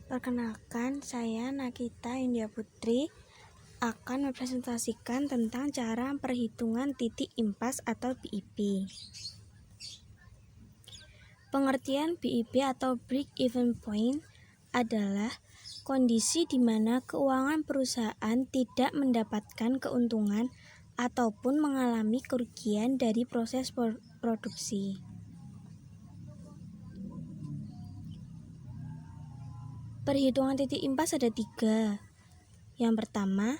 Perkenalkan, saya Nakita India Putri akan mempresentasikan tentang cara perhitungan titik impas atau BIP. Pengertian BIP atau Break Even Point adalah kondisi di mana keuangan perusahaan tidak mendapatkan keuntungan ataupun mengalami kerugian dari proses produksi. Perhitungan titik impas ada 3. Yang pertama,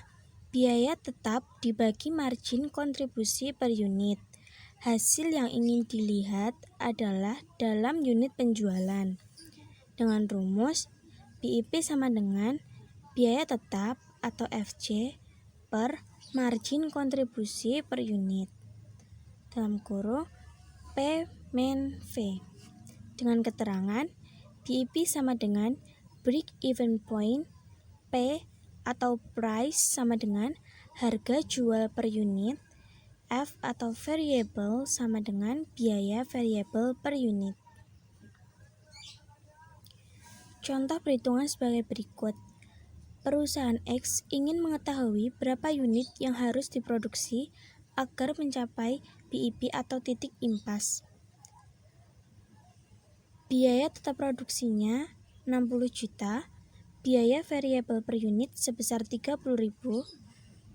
biaya tetap dibagi margin kontribusi per unit. Hasil yang ingin dilihat adalah dalam unit penjualan. Dengan rumus, BIP sama dengan biaya tetap atau FC per margin kontribusi per unit. Dalam kurung P min V. Dengan keterangan, BIP sama dengan Break Even Point, P atau price sama dengan harga jual per unit, F atau variable sama dengan biaya variable per unit. Contoh perhitungan sebagai berikut. Perusahaan X ingin mengetahui berapa unit yang harus diproduksi agar mencapai BIP atau titik impas. Biaya tetap produksinya 60 juta, biaya variabel per unit sebesar 30.000,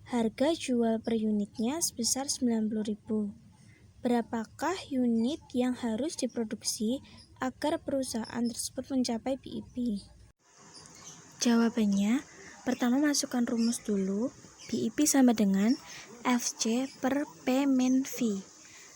harga jual per unitnya sebesar 90.000. Berapakah unit yang harus diproduksi agar perusahaan tersebut mencapai BIP? Jawabannya, pertama masukkan rumus dulu. BIP sama dengan FC per P min V.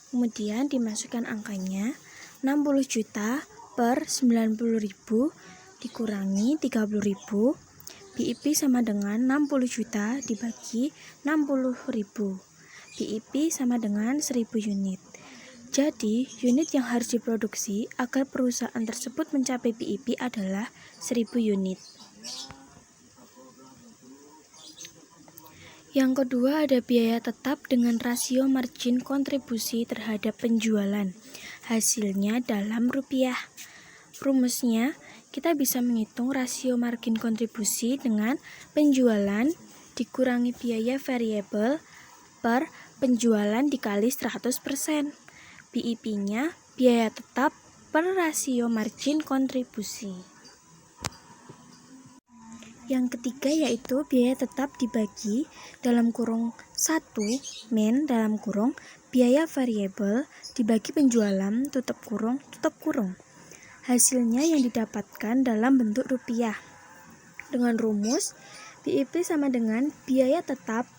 Kemudian dimasukkan angkanya 60 juta per 90.000 dikurangi 30.000. BIP sama dengan 60 juta dibagi 60.000. BIP sama dengan 1000 unit. Jadi, unit yang harus diproduksi agar perusahaan tersebut mencapai BIP adalah 1000 unit. Yang kedua ada biaya tetap dengan rasio margin kontribusi terhadap penjualan. Hasilnya dalam rupiah. Rumusnya, kita bisa menghitung rasio margin kontribusi dengan penjualan dikurangi biaya variabel per penjualan dikali 100%. BIP-nya biaya tetap per rasio margin kontribusi. Yang ketiga yaitu biaya tetap dibagi dalam kurung 1 min dalam kurung biaya variabel dibagi penjualan tutup kurung. Hasilnya yang didapatkan dalam bentuk rupiah. Dengan rumus, BIP sama dengan biaya tetap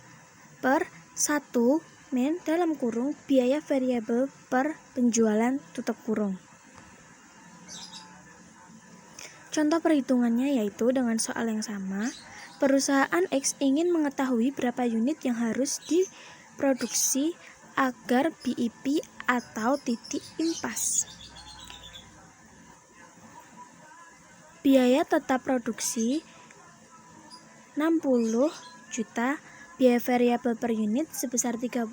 per 1 min dalam kurung biaya variabel per penjualan tutup kurung. Contoh perhitungannya yaitu dengan soal yang sama, perusahaan X ingin mengetahui berapa unit yang harus diproduksi agar BIP atau titik impas. Biaya tetap produksi 60 juta, biaya variabel per unit sebesar 30.000,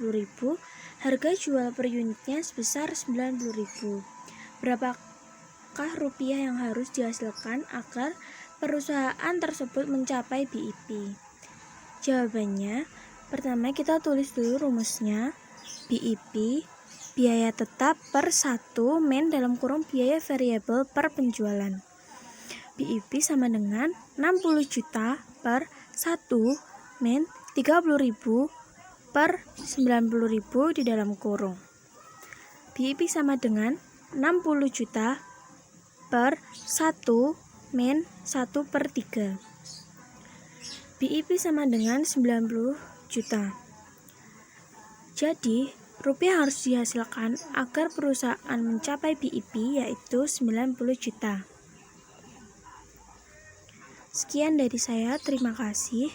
harga jual per unitnya sebesar 90.000. Berapakah rupiah yang harus dihasilkan agar perusahaan tersebut mencapai BIP? Jawabannya, pertama kita tulis dulu rumusnya. BIP biaya tetap per 1 min dalam kurung biaya variabel per penjualan. BIP sama dengan 60 juta per 1 min 30.000 per 90.000 di dalam kurung. BIP sama dengan 60 juta per 1 min 1/3. BIP sama dengan 90 juta. Jadi, rupiah harus dihasilkan agar perusahaan mencapai BIP yaitu 90 juta. Sekian dari saya, terima kasih.